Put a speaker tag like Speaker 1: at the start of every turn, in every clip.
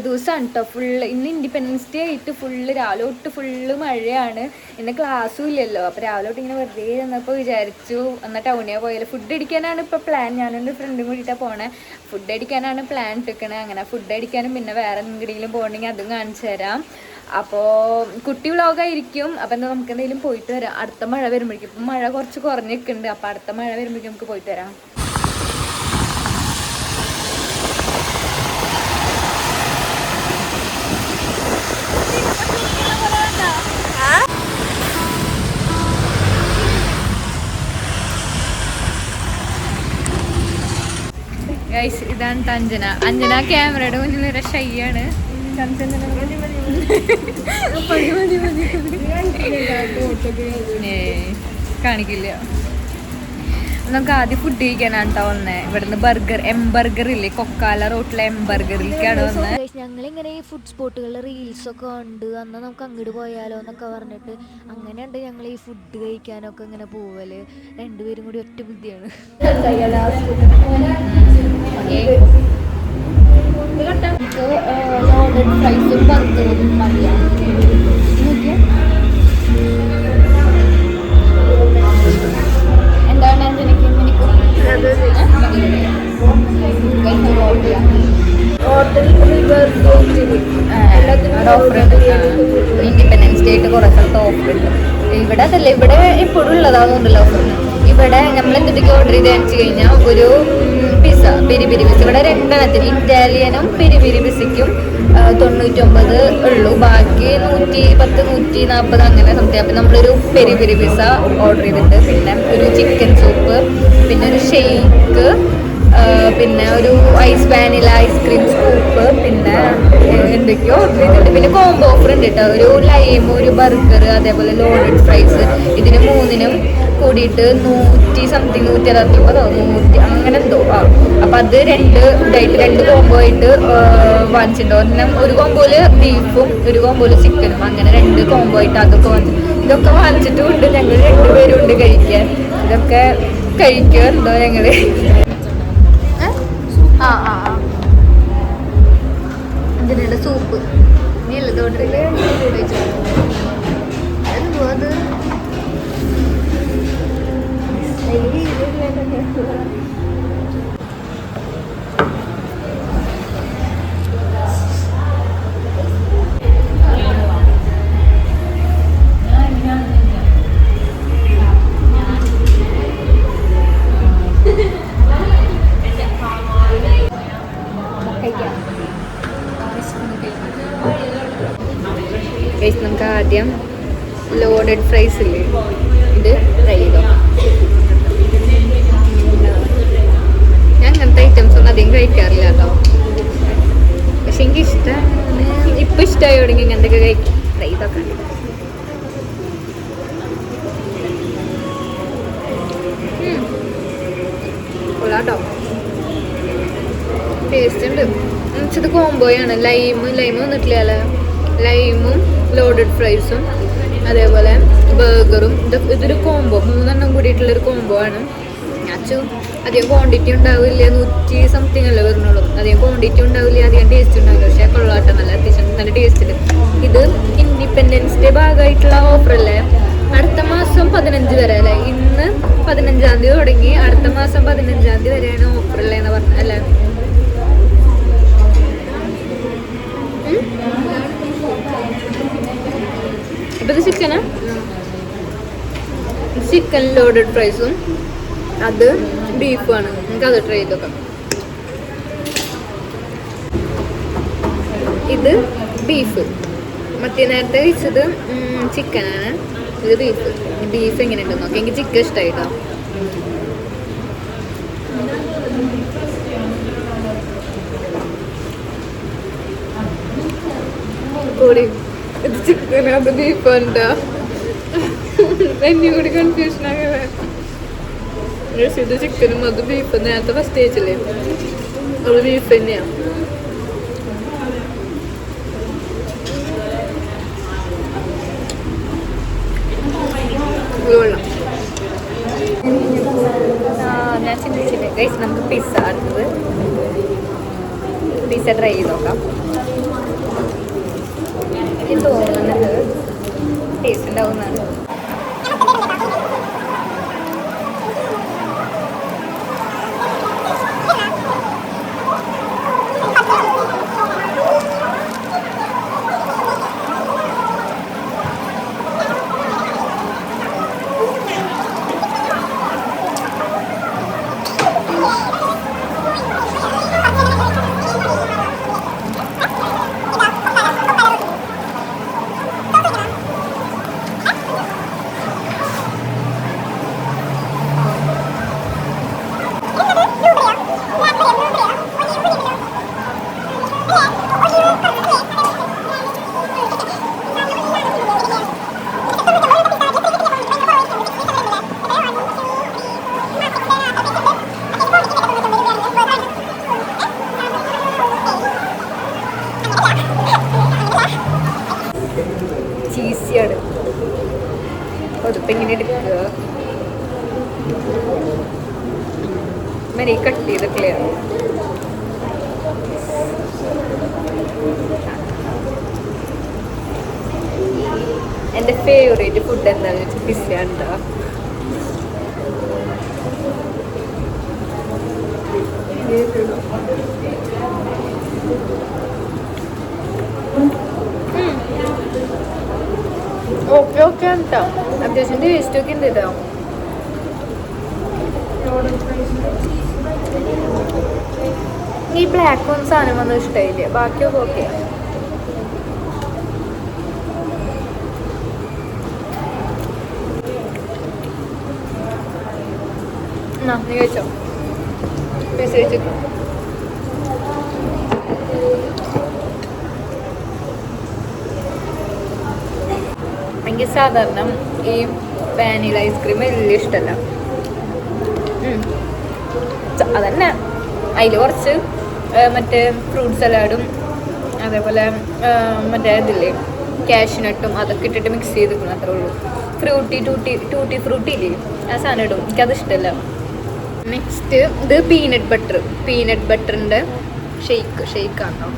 Speaker 1: ദിവസമാണ് കേട്ടോ. ഫുള്ള് ഇന്ന് ഇൻഡിപെൻഡൻസ് ഡേ ആയിട്ട് ഫുള്ള് രാവിലെ തൊട്ട് ഫുള്ള് മഴയാണ്. ഇന്ന് ക്ലാസ്സും ഇല്ലല്ലോ. അപ്പോൾ രാവിലെ തൊട്ട് ഇങ്ങനെ വെറുതെ ചെന്നപ്പോൾ വിചാരിച്ചു എന്നാൽ ടൗണിൽ പോയാൽ ഫുഡ് അടിക്കാനാണ് ഇപ്പോൾ പ്ലാൻ. ഞാനൊരു ഫ്രണ്ടും കൂടിയിട്ടാണ് പോണേ. ഫുഡ് അടിക്കാനാണ് പ്ലാൻ ഇട്ടിക്കണേ. അങ്ങനെ ഫുഡ് അടിക്കാനും പിന്നെ വേറെ എന്തെങ്കിലും പോകണമെങ്കിൽ അതും കാണിച്ചു തരാം. അപ്പോൾ കുട്ടി വ്ളോഗായിരിക്കും. അപ്പോൾ എന്താ നമുക്ക് എന്തെങ്കിലും പോയിട്ട് വരാം അടുത്ത മഴ വരുമ്പോഴേക്കും. ഇപ്പം മഴ കുറച്ച് കുറഞ്ഞിട്ടുണ്ട്. അപ്പോൾ അടുത്ത മഴ വരുമ്പോഴേക്കും നമുക്ക് പോയിട്ട് വരാം. ഗൈസ് ഇതാണ് അഞ്ജന. അഞ്ജന ക്യാമറയുടെ മുന്നിൽ ഒരു ഷൈയാണ്. കാണിക്കില്ല. നമുക്ക് ആദ്യം ഫുഡ് കഴിക്കാനാണ് കേട്ടോ വന്നേ. ഇവിടുന്ന് ബർഗർ ബർഗർ ഇല്ലേ, കൊക്കാല റോട്ടിലെ ബർഗറിലേക്കാണ് വന്നത്.
Speaker 2: ഞങ്ങളിങ്ങനെ ഈ ഫുഡ് സ്പോട്ടുകളിൽ റീൽസൊക്കെ ഉണ്ട്. അന്ന് നമുക്ക് അങ്ങോട്ട് പോയാലോ എന്നൊക്കെ പറഞ്ഞിട്ട് അങ്ങനെയുണ്ട് ഞങ്ങൾ ഈ ഫുഡ് കഴിക്കാനൊക്കെ ഇങ്ങനെ പോവല്. രണ്ടുപേരും കൂടി ഒറ്റ ബുദ്ധിയാണ്.
Speaker 1: ഇൻഡിപെൻഡൻസ് ഡേ ആയിട്ട് കുറേ സ്ഥലത്ത് ഓഫർ ഉണ്ട്. ഇവിടെ അതല്ല, ഇവിടെ എപ്പോഴും ഉള്ളതാണെന്നുണ്ടല്ലോ ഓഫർ. ഇവിടെ നമ്മൾ എന്തൊക്കെ ഓർഡർ ചെയ്ത് കാണിച്ചു കഴിഞ്ഞാൽ ഒരു പിസ്സ, പെരി പെരി പിസ്സ ഇവിടെ രണ്ടെണ്ണത്തിന് ഇറ്റാലിയനും പെരി പെരി പിസ്സയ്ക്കും 99 ഉള്ളൂ. ബാക്കി 110 140 അങ്ങനെ സംതിങ്. അപ്പം നമ്മളൊരു പെരി പെരി പിസ്സ ഓർഡർ ചെയ്തിട്ട് പിന്നെ ഒരു ചിക്കൻ സൂപ്പ്, പിന്നെ ഒരു ഷെയ്ക്ക്, പിന്നെ ഒരു ഐസ് വാനില ഐസ്ക്രീം സ്കൂപ്പ്, പിന്നെ എന്തൊക്കെയോ ഓർഡർ ചെയ്തിട്ട് പിന്നെ കോംബോ ഓഫർ ഉണ്ട് കേട്ടോ. ഒരു ലൈം, ഒരു ബർഗർ, അതേപോലെ ലോഡഡ് ഫ്രൈസ്. ഇതിന് മൂന്നിനും കൂടിയിട്ട് 100 സംതിങ് 160 100 അങ്ങനെ എന്തോ. അപ്പം അത് രണ്ട് കോംബോ ആയിട്ട് വാങ്ങിച്ചിട്ടുണ്ട്. ഒരെണ്ണം ഒരു കോംബോയില് ബീഫും ഒരു കോംബോയില് ചിക്കനും, അങ്ങനെ 2 കോംബോ ആയിട്ട് അതൊക്കെ വാങ്ങിച്ചു. ഇതൊക്കെ വാങ്ങിച്ചിട്ടും ഉണ്ട്. ഞങ്ങൾ 2 പേരും ഉണ്ട് കഴിക്കാൻ. ഇതൊക്കെ കഴിക്കുന്നുണ്ടോ ഞങ്ങള്? ഇതിനുള്ള സൂപ്പ് നീ അല്ലത് ഓർഡർ ചെയ്ത് എന്തോ അത് നമുക്ക് ആദ്യം ലോഡഡ് ഫ്രൈസ് ഇല്ലേ, ഇത് ട്രൈ ചെയ്തോ. ഞാൻ അങ്ങനത്തെ ഐറ്റംസ് ഒന്നും അധികം കഴിക്കാറില്ല കേട്ടോ. പക്ഷെ എനിക്ക് ഇഷ്ടമാണ്. ഇപ്പം ഇഷ്ടമായി തുടങ്ങി ഇങ്ങനത്തെയൊക്കെ കഴിക്കും. ട്രൈ ചെയ്തൊക്കെ കൊള്ളാട്ടോ, ടേസ്റ്റ് ഉണ്ട്. ഇത് കോംബോയാണ്. ലൈം വന്നിട്ടില്ല, ലൈമും ലോഡഡ് ഫ്രൈസും അതേപോലെ ബർഗറും. ഇതൊരു കോംബോ, 3 എണ്ണം കൂടിയിട്ടുള്ളൊരു കോംബോ ആണ്. അധികം ക്വാണ്ടിറ്റി ഉണ്ടാവില്ല, 100 സംതിങ് അല്ലേ വരുന്നുള്ളൂ. അധികം ക്വാണ്ടിറ്റി ഉണ്ടാവില്ല, അധികം ടേസ്റ്റ് ഉണ്ടാവില്ല. പക്ഷേ കൊള്ളാട്ടം, നല്ല അത്യാവശ്യം നല്ല ടേസ്റ്റിൽ. ഇത് ഇൻഡിപെൻഡൻസ് ഡേ ഭാഗമായിട്ടുള്ള ഓഫറല്ലേ. അടുത്ത മാസം 15 വരെ അല്ലേ. ഇന്ന് 15-ാം തീയതി തുടങ്ങി അടുത്ത മാസം 15-ാം തീയതി വരെയാണ് ഓഫറല്ലേ എന്ന് പറഞ്ഞത് അല്ലേ. ഇപ്പം ഇത് ചിക്കൻ ലോഡഡ് ഫ്രൈസും അത് ബീഫുമാണ്. നമുക്ക് അത് ട്രൈ ചെയ്ത് നോക്കാം. ഇത് ബീഫ്, മറ്റേ നേരത്തെ കഴിച്ചത് ചിക്കനാണ്. ഇത് ബീഫ് എങ്ങനെയുണ്ടെന്ന് നോക്കാം. എനിക്ക് ചിക്കൻ ഇഷ്ടമായിട്ടോ. കൂടി ഇത് ചിക്കൻ, അത് ബീഫ് ഉണ്ടോ? എന്നെ കൂടി കൺഫ്യൂഷൻ ആകെ. ഇത് ചിക്കനും അത് ബീഫ് നേരത്തെ ഫസ്റ്റ് കഴിച്ചില്ലേ അത് ബീഫ് തന്നെയാണ്. ഞാൻ ചിന്തിച്ചില്ല ഗൈസ്, നമുക്ക് പിസ്സ അടുത്തത് പിസ്സ ട്രൈ ചെയ്ത് നോക്കാം. എനിക്ക് തോന്നുന്നത് ടേസ്റ്റ് ഉണ്ടാവുന്നതാണ്. ചീസിയാണ്. അതിപ്പോൾ ഇങ്ങനെ എടുക്കുക, മരി കട്ട് ചെയ്ത് ക്ലിയർ. എൻ്റെ ഫേവറേറ്റ് ഫുഡ് എന്താണെന്ന് വെച്ചാൽ പിസ്സയാണ് കേട്ടോ. ഓക്കെ ഓക്കെ കേട്ടോ, അത്യാവശ്യം ടേസ്റ്റൊക്കെ ഉണ്ട് കേട്ടോ. ഈ ബ്ലാക്ക് ഒന്നും സാധനം ഒന്നും ഇഷ്ടമായില്ല, ബാക്കിയൊക്കെ ഓക്കെ. നീ കഴിച്ചോ, പൈസ കഴിച്ചു. എനിക്ക് സാധാരണ ഈ വാനില ഐസ്ക്രീം വലിയ ഇഷ്ടമല്ല. അതന്നെ അതിൽ കുറച്ച് മറ്റേ ഫ്രൂട്ട് സലാഡും അതേപോലെ മറ്റേ ഇതില്ലേ കാഷ്നട്ടും അതൊക്കെ ഇട്ടിട്ട് മിക്സ് ചെയ്തിരിക്കണം, അത്രേ ഉള്ളൂ. ടൂട്ടി ഫ്രൂട്ടി ഇല്ലേ, ആ സാധനം ഇടും, എനിക്കത് ഇഷ്ടമല്ല. നെക്സ്റ്റ് ഇത് പീനട്ട് ബട്ടറിൻ്റെ ഷെയ്ക്കാണോ,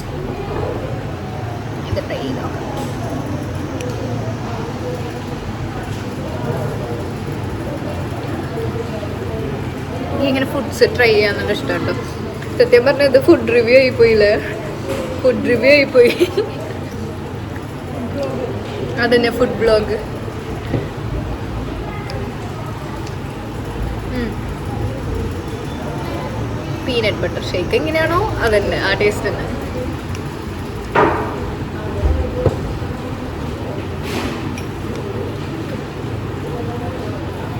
Speaker 1: ഇത് ട്രൈ ചെയ്തോ. ഇങ്ങനെ ഫുഡ്സ് ട്രൈ ചെയ്യാന്നുള്ള ഇഷ്ടം കേട്ടോ. സത്യം പറഞ്ഞാൽ ഇത് ഫുഡ് റിവ്യൂ ആയിപ്പോയി. അതന്നെ food blog. Peanut butter shake എങ്ങനെയാണോ അതന്നെ ആ ടേസ്റ്റ് തന്നെ.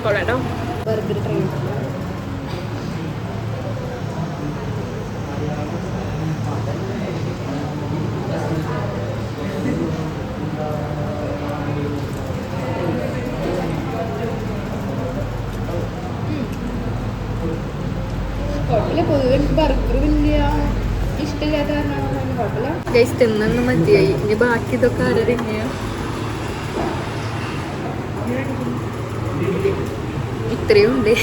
Speaker 1: കൊള്ളാട്ടോ. ബർഗർ ട്രൈ ചെയ്തു. കുഴപ്പമില്ല, പൊതുവെ എനിക്ക് ബർഗർ വലിയ ഇഷ്ടമില്ലാത്ത കാരണമാണ് കുഴപ്പമില്ല. ഗൈസ് തിന്നൊന്നും മതിയായി, ഇനി ബാക്കി ഇതൊക്കെ ആരാ തിന്നെയാ. ഇത്രയും ഉണ്ട്.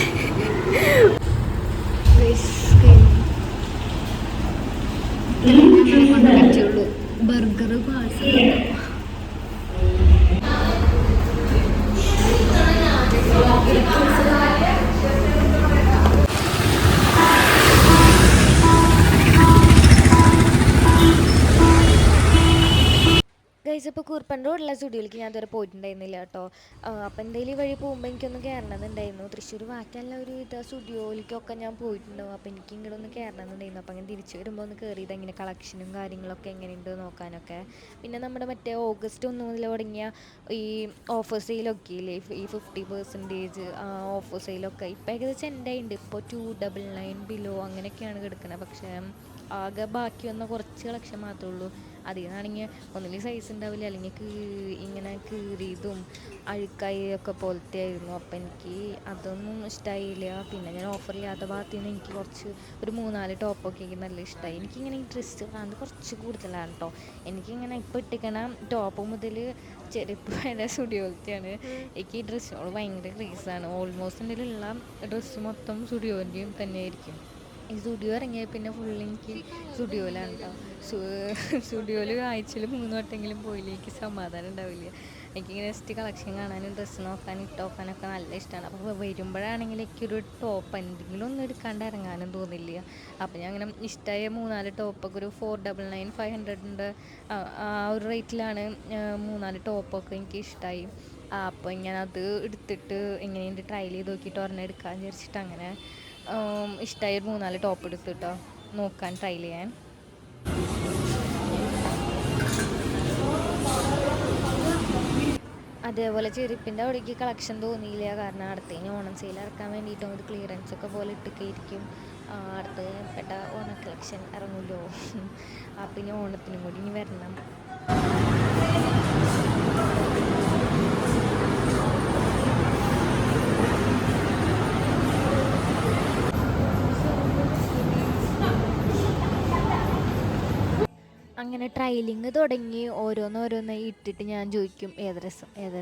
Speaker 1: ബർഗർ പാഴ്സൽ
Speaker 2: ഗൈസ്, ഇപ്പോൾ കുറുപ്പൻ റോഡിലെ സ്റ്റുഡിയോയിലേക്ക് ഞാൻ ഇതുവരെ പോയിട്ടുണ്ടായിരുന്നില്ല കേട്ടോ. അപ്പോൾ എന്തെങ്കിലും ഈ വഴി പോകുമ്പോൾ എനിക്കൊന്ന് കയറണമെന്നുണ്ടായിരുന്നു. തൃശ്ശൂർ ബാക്കിയുള്ള ഒരു സ്റ്റുഡിയോയിലേക്കൊക്കെ ഞാൻ പോയിട്ടുണ്ടാവും. അപ്പോൾ എനിക്ക് ഇങ്ങോട്ട് ഒന്ന് കയറണമെന്നുണ്ടായിരുന്നു. അപ്പോൾ അങ്ങനെ തിരിച്ച് വരുമ്പോൾ ഒന്ന് കയറിയത് എങ്ങനെ കളക്ഷനും കാര്യങ്ങളൊക്കെ എങ്ങനെയുണ്ട് നോക്കാനൊക്കെ. പിന്നെ നമ്മുടെ മറ്റേ ഓഗസ്റ്റ് 1 മുതൽ തുടങ്ങിയ ഈ ഓഫർ സെയിലൊക്കെ ഇല്ലേ, ഈ 50% ഓഫർ സെയിലൊക്കെ ഇപ്പോൾ ഏകദേശം എൻ്റെ ഉണ്ട്. ഇപ്പോൾ 299 ബിലോ അങ്ങനെയൊക്കെയാണ് കിടക്കുന്നത്. പക്ഷേ ആകെ ബാക്കി വന്ന കുറച്ച് കളക്ഷൻ മാത്രമേ ഉള്ളൂ. അതിൽ നിന്നാണെങ്കിൽ ഒന്നിലും സൈസ് ഉണ്ടാവില്ല, അല്ലെങ്കിൽ ഇങ്ങനെ കീറിയതും അഴുക്കായി ഒക്കെ പോലത്തെ ആയിരുന്നു. അപ്പം എനിക്ക് അതൊന്നും ഇഷ്ടമായില്ല. പിന്നെ ഞാൻ ഓഫറില്ലാത്ത ഭാഗത്തു നിന്ന് എനിക്ക് കുറച്ച് ഒരു 3-4 ടോപ്പൊക്കെ എനിക്ക് നല്ല ഇഷ്ടമായി. എനിക്കിങ്ങനെ ഈ ഡ്രസ്സ് കാണുന്നത് കുറച്ച് കൂടുതലാണ് കേട്ടോ. എനിക്കിങ്ങനെ ഇപ്പോൾ ഇട്ടിക്കണ ടോപ്പ് മുതൽ ചെരുപ്പ് വരെ സ്റ്റുഡിയോയിലത്തെയാണ്. എനിക്ക് ഈ ഡ്രസ്സിനോട് ഭയങ്കര ക്രേസാണ്. ഓൾമോസ്റ്റ് എൻ്റെ ഉള്ള ഡ്രസ്സ് മൊത്തം സ്റ്റുഡിയോൻ്റെയും തന്നെ ആയിരിക്കും. ഈ സ്റ്റുഡിയോ ഇറങ്ങിയ പിന്നെ ഫുള്ള് എനിക്ക് സ്റ്റുഡിയോയിലാണ് കേട്ടോ. സ്റ്റുഡിയോയിൽ ആഴ്ചയിൽ 3 വട്ടമെങ്കിലും പോയില്ല എനിക്ക് സമാധാനം ഉണ്ടാവില്ല. എനിക്കിങ്ങനെ ജസ്റ്റ് കളക്ഷൻ കാണാനും ഡ്രസ്സ് നോക്കാനും ഇട്ട് നോക്കാനൊക്കെ നല്ല ഇഷ്ടമാണ്. അപ്പോൾ വരുമ്പോഴാണെങ്കിൽ എനിക്കൊരു ടോപ്പ് എന്തെങ്കിലും ഒന്നും എടുക്കാണ്ട് ഇറങ്ങാനും തോന്നില്ല. അപ്പോൾ ഞാൻ അങ്ങനെ ഇഷ്ടമായ 3-4 ടോപ്പൊക്കെ ഒരു 499 500 ആ ഒരു റേറ്റിലാണ് 3-4 ടോപ്പൊക്കെ എനിക്ക് ഇഷ്ടമായി. അപ്പോൾ ഞാനത് എടുത്തിട്ട് എങ്ങനെയുണ്ട് ട്രയൽ ചെയ്ത് നോക്കിയിട്ട് ഒരെണ്ണം എടുക്കാമെന്ന് വിചാരിച്ചിട്ട് അങ്ങനെ ഇഷ്ടമായ 3-4 ടോപ്പ് എടുത്തിട്ടോ നോക്കാൻ ട്രയൽ ചെയ്യാൻ. അതേപോലെ ചെരുപ്പിൻ്റെ അവിടേക്ക് കളക്ഷൻ തോന്നിയില്ല, കാരണം അടുത്തതിന് ഓണം സെയിൽ ഇറക്കാൻ വേണ്ടിയിട്ടും ഇത് ക്ലിയറൻസ് ഒക്കെ പോലെ ഇട്ടൊക്കെയായിരിക്കും അടുത്ത പെട്ട ഓണ കളക്ഷൻ ഇറങ്ങുമല്ലോ. അപ്പം ഇനി ഓണത്തിനും കൂടി ഇനി വരണം. അങ്ങനെ ട്രയലിങ് തുടങ്ങി ഓരോന്നോരോന്നായി ഇട്ടിട്ട് ഞാൻ ചോദിക്കും ഏത്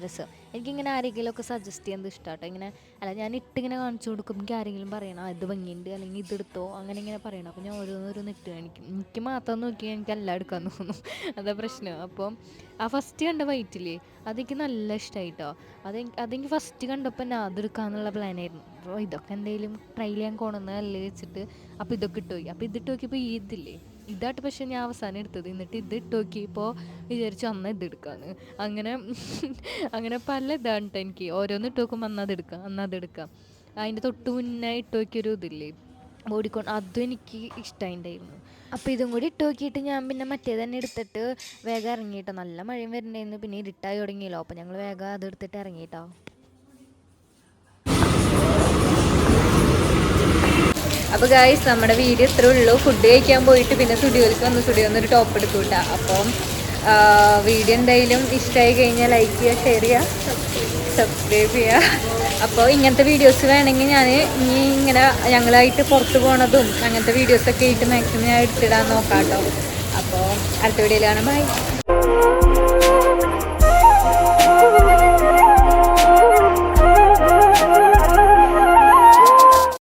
Speaker 2: രസം. എനിക്കിങ്ങനെ ആരെങ്കിലുമൊക്കെ സജസ്റ്റ് ചെയ്യുന്നത് ഇഷ്ടമാട്ടോ. ഇങ്ങനെ അല്ല, ഞാൻ ഇട്ടിങ്ങനെ കാണിച്ചു കൊടുക്കും. എനിക്ക് ആരെങ്കിലും പറയണം ഇത് ഭംഗിയുണ്ട് അല്ലെങ്കിൽ ഇതെടുത്തോ അങ്ങനെ ഇങ്ങനെ പറയണം. അപ്പോൾ ഞാൻ ഓരോന്നോരോന്ന് ഇട്ട് കാണിക്കും. എനിക്ക് മാത്രം നോക്കിയാൽ എനിക്ക് എല്ലാം എടുക്കാൻ തോന്നും, അതാ പ്രശ്നം. അപ്പം ആ ഫസ്റ്റ് കണ്ട വൈറ്റില്ലേ അതെനിക്ക് നല്ല ഇഷ്ടമായിട്ടോ. അതെനിക്ക് ഫസ്റ്റ് കണ്ടപ്പോൾ ഞാൻ അതെടുക്കാമെന്നുള്ള പ്ലാനായിരുന്നു. അപ്പോൾ ഇതൊക്കെ എന്തെങ്കിലും ട്രൈ ചെയ്യാൻ കൊണ്ടുവന്നതല്ലേ വെച്ചിട്ട് അപ്പോൾ ഇതൊക്കെ ഇട്ട് നോക്കി. അപ്പോൾ ഇതിട്ട് നോക്കിയപ്പോൾ ഇതില്ലേ ഇതായിട്ട് പക്ഷേ ഞാൻ അവസാനം എടുത്തത്. എന്നിട്ട് ഇത് ഇട്ട് നോക്കിയപ്പോൾ വിചാരിച്ചു അന്ന് ഇതെടുക്കാമെന്ന്. അങ്ങനെ പല ഇതാണ് കേട്ടോ എനിക്ക്. ഓരോന്ന് ഇട്ട് നോക്കുമ്പോൾ അന്നതെടുക്കാം. അതിൻ്റെ തൊട്ട് മുന്നേ ഇട്ട് നോക്കിയൊരു ഇതില്ലേ ഓടിക്കോൺ, അതും എനിക്ക് ഇഷ്ടമായിട്ടുണ്ടായിരുന്നു. അപ്പോൾ ഇതും കൂടി ഇട്ട് നോക്കിയിട്ട് ഞാൻ പിന്നെ മറ്റേ തന്നെ എടുത്തിട്ട് വേഗം ഇറങ്ങിയിട്ടോ. നല്ല മഴയും വരുന്നുണ്ടായിരുന്നു, പിന്നെ ഇരുട്ടായി തുടങ്ങിയല്ലോ. അപ്പോൾ ഞങ്ങൾ വേഗം അതെടുത്തിട്ട് ഇറങ്ങിയിട്ടോ.
Speaker 1: അപ്പോൾ ഗായ്സ് നമ്മുടെ വീഡിയോ ഇത്രേ ഉള്ളൂ. ഫുഡ് കഴിക്കാൻ പോയിട്ട് പിന്നെ സ്റ്റുഡിയോയിലേക്ക് വന്ന് സ്റ്റുഡിയോയിൽ ഒരു ടോപ്പ് എടുക്കും കേട്ടോ. അപ്പം വീഡിയോ എന്തായാലും ഇഷ്ടമായി കഴിഞ്ഞാൽ ലൈക്ക് ചെയ്യുക, ഷെയർ ചെയ്യുക, സബ്സ്ക്രൈബ് ചെയ്യുക. അപ്പോൾ ഇങ്ങനത്തെ വീഡിയോസ് വേണമെങ്കിൽ ഞാൻ ഇനി ഇങ്ങനെ ഞങ്ങളായിട്ട് പുറത്ത് പോണതും അങ്ങനത്തെ വീഡിയോസൊക്കെ ആയിട്ട് മാക്സിമം ഞാൻ എടുത്തിടാൻ നോക്കാം കേട്ടോ. അപ്പോൾ അടുത്ത വീഡിയോയിൽ കാണാം. ബൈ.